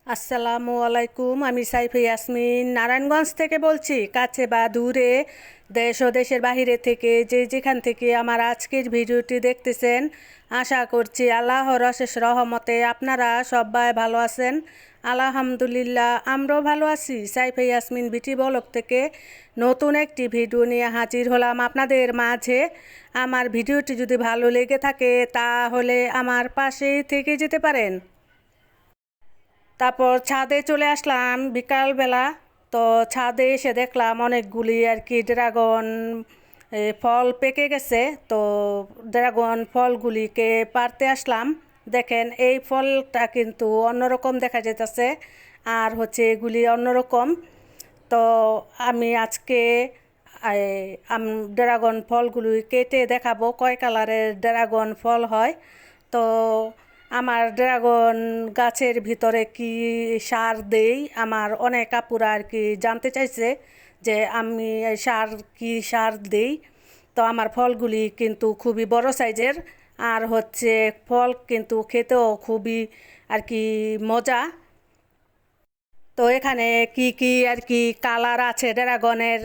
আসসালামু আলাইকুম। আমি সাইফে ইয়াসমিন নারায়ণগঞ্জ থেকে বলছি। কাছে বা দূরে, দেশ ও দেশের বাহিরে থেকে যে যেখান থেকে আমার আজকের ভিডিওটি দেখতেছেন, আশা করছি আল্লাহর অশেষ রহমতে আপনারা সবাই ভালো আছেন। আলহামদুলিল্লাহ, আমরাও ভালো আছি। সাইফে ইয়াসমিন বিটি ব্লগ থেকে নতুন একটি ভিডিও নিয়ে হাজির হলাম আপনাদের মাঝে। আমার ভিডিওটি যদি ভালো লেগে থাকে তাহলে আমার পাশেই থেকে যেতে পারেন। তারপর ছাদে চলে আসলাম বিকালবেলা। তো ছাদে এসে দেখলাম অনেকগুলি আর কি ড্রাগন ফল পেকে গেছে। তো ড্রাগন ফলগুলিকে পাড়তে আসলাম। দেখেন এই ফলটা কিন্তু অন্যরকম দেখা যেতেছে, আর হচ্ছে এগুলি অন্যরকম। তো আমি আজকে ড্রাগন ফলগুলি কেটে দেখাবো কয় কালারের ড্রাগন ফল হয়। তো আমার ড্রাগন গাছের ভিতরে কি সার দেই, আমার অনেক আপুরা আর কি জানতে চাইছে যে আমি সার কি সার দেই। তো আমার ফলগুলি কিন্তু খুবই বড় সাইজের, আর হচ্ছে ফল কিন্তু খেতেও খুবই আর কি মজা। তো এখানে কি কি আর কি কালার আছে, ড্রাগনের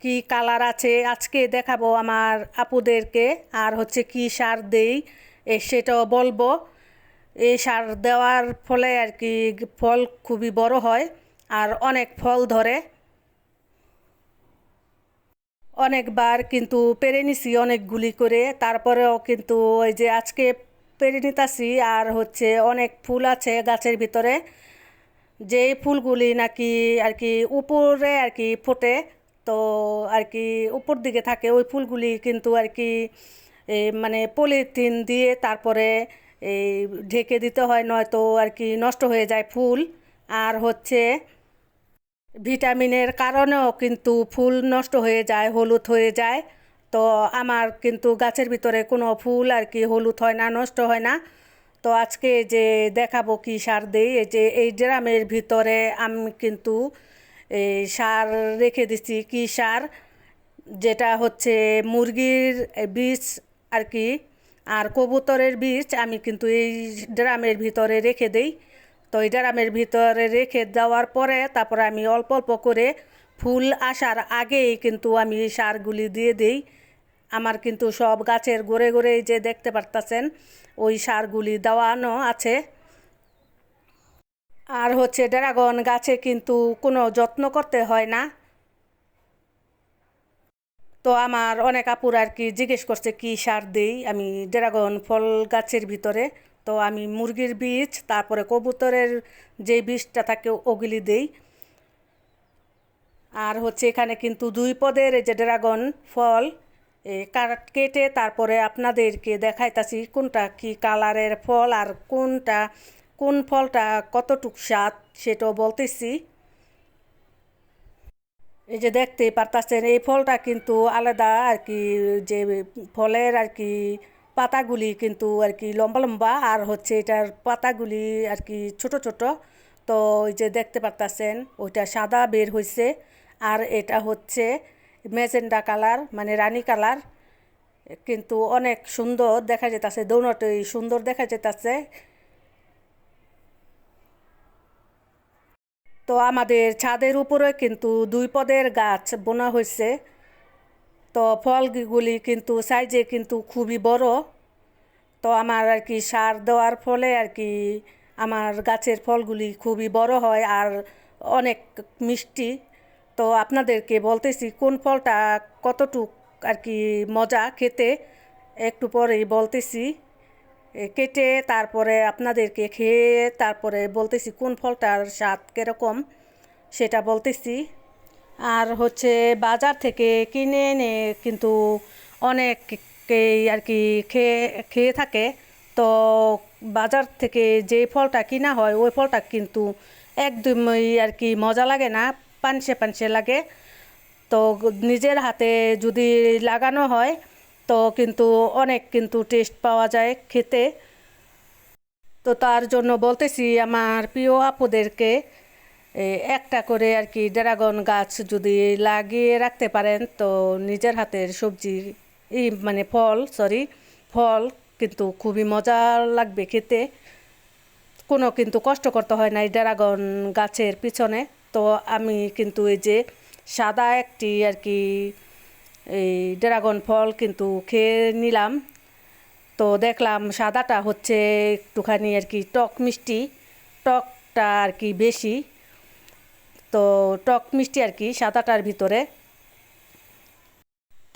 কি কালার আছে আজকে দেখাবো আমার আপুদেরকে। আর হচ্ছে কি সার দেই সেটাও বলবো। এই সার দেওয়ার ফলে আর কি ফল খুবই বড় হয় আর অনেক ফল ধরে। অনেকবার কিন্তু পেরে নিছি অনেকগুলি করে, তারপরেও কিন্তু ওই যে আজকে পেরে নিতাছি। আর হচ্ছে অনেক ফুল আছে গাছের ভিতরে, যে ফুলগুলি নাকি আর কি উপরে আর কি ফোটে। তো আর কি উপর দিকে থাকে ওই ফুলগুলি কিন্তু আর কি মানে পলিথিন দিয়ে তারপরে এই ঢেকে দিতে হয়, নয়তো আর কি নষ্ট হয়ে যায় ফুল। আর হচ্ছে ভিটামিনের কারণেও কিন্তু ফুল নষ্ট হয়ে যায়, হলুদ হয়ে যায়। তো আমার কিন্তু গাছের ভিতরে কোনো ফুল আর কি হলুদ হয় না, নষ্ট হয় না। তো আজকে যে দেখাবো কি সার দেই, এই যে এই ড্রামের ভিতরে আমি কিন্তু এই সার রেখে দিচ্ছি। কি সার, যেটা হচ্ছে মুরগির বীজ আর কি, আর কবুতরের বীজ আমি কিন্তু এই ড্রামের ভিতরে রেখে দেই। তো এই ড্রামের ভিতরে রেখে দেওয়ার পরে তারপরে আমি অল্প অল্প করে ফুল আসার আগেই কিন্তু আমি সারগুলি দিয়ে দিই। আমার কিন্তু সব গাছের গোড়ে গোড়েই যে দেখতে পারতাছেন ওই সারগুলি দেওয়ানো আছে। আর হচ্ছে ড্রাগন গাছে কিন্তু কোনো যত্ন করতে হয় না। তো আমার অনেক আপুর আর কি জিজ্ঞেস করছে কি সার দেই আমি ড্রাগন ফল গাছের ভিতরে। তো আমি মুরগির বীজ তারপরে কবুতরের যে বীজটা থাকে ওগুলি দেই। আর হচ্ছে এখানে কিন্তু দুই পদের এই যে ড্রাগন ফল কেটে তারপরে আপনাদেরকে দেখাইতাছি কোনটা কি কালারের ফল আর কোনটা কোন ফলটা কতটুক স্বাদ সেটাও বলতেছি। এই যে দেখতেই পারতাছেন এই ফলটা কিন্তু আলাদা আর কি, যে ফলের আর কি পাতাগুলি কিন্তু আর কি লম্বা লম্বা, আর হচ্ছে এটার পাতাগুলি আর কি ছোট ছোট। তো ওই যে দেখতে পারতাছেন ওইটা সাদা বের হয়েছে, আর এটা হচ্ছে ম্যাজেন্ডা কালার মানে রানী কালার। কিন্তু অনেক সুন্দর দেখা যেতেছে, দোনোটাই সুন্দর দেখা যেতেছে। তো আমাদের ছাদের উপরে কিন্তু দুই পদের গাছ বোনা হয়েছে। তো ফলগুলি কিন্তু সাইজে কিন্তু খুবই বড়। তো আমার আর কি সার দেওয়ার ফলে আর কি আমার গাছের ফলগুলি খুবই বড় হয় আর অনেক মিষ্টি। তো আপনাদেরকে বলতেছি কোন ফলটা কতটুক আর কি মজা খেতে, একটু পরেই বলতেছি। কেটে তারপরে আপনাদেরকে খেয়ে তারপরে বলতেছি কোন ফলটার স্বাদ কীরকম সেটা বলতেছি। আর হচ্ছে বাজার থেকে কিনে এনে কিন্তু অনেকেই আর কি খেয়ে খেয়ে থাকে। তো বাজার থেকে যে ফলটা কিনা হয় ওই ফলটা কিন্তু একদমই আর কি মজা লাগে না, পানসে পানসে লাগে। তো নিজের হাতে যদি লাগানো হয় তো কিন্তু অনেক কিন্তু টেস্ট পাওয়া যায় খেতে। তো তার জন্য বলতেছি আমার প্রিয় আপুদেরকে একটা করে আর কি ড্রাগন গাছ যদি লাগিয়ে রাখতে পারেন তো নিজের হাতের সবজি মানে ফল কিন্তু খুবই মজা লাগবে খেতে। কোনো কিন্তু কষ্ট করতে হয় না এই ড্রাগন গাছের পিছনে। তো আমি কিন্তু এই যে সাদা একটি আর কি এই ড্রাগন ফল কিন্তু খেয়ে নিলাম। তো দেখলাম সাদাটা হচ্ছে একটুখানি আর কি টক মিষ্টি, টকটা আর কি বেশি। তো টক মিষ্টি আর কি সাদাটার ভিতরে।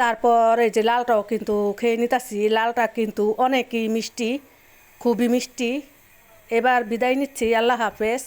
তারপর এই যে লালটাও কিন্তু খেয়ে নিতেছি, লালটা কিন্তু অনেকই মিষ্টি, খুবই মিষ্টি। এবার বিদায় নিচ্ছি, আল্লাহ হাফেজ।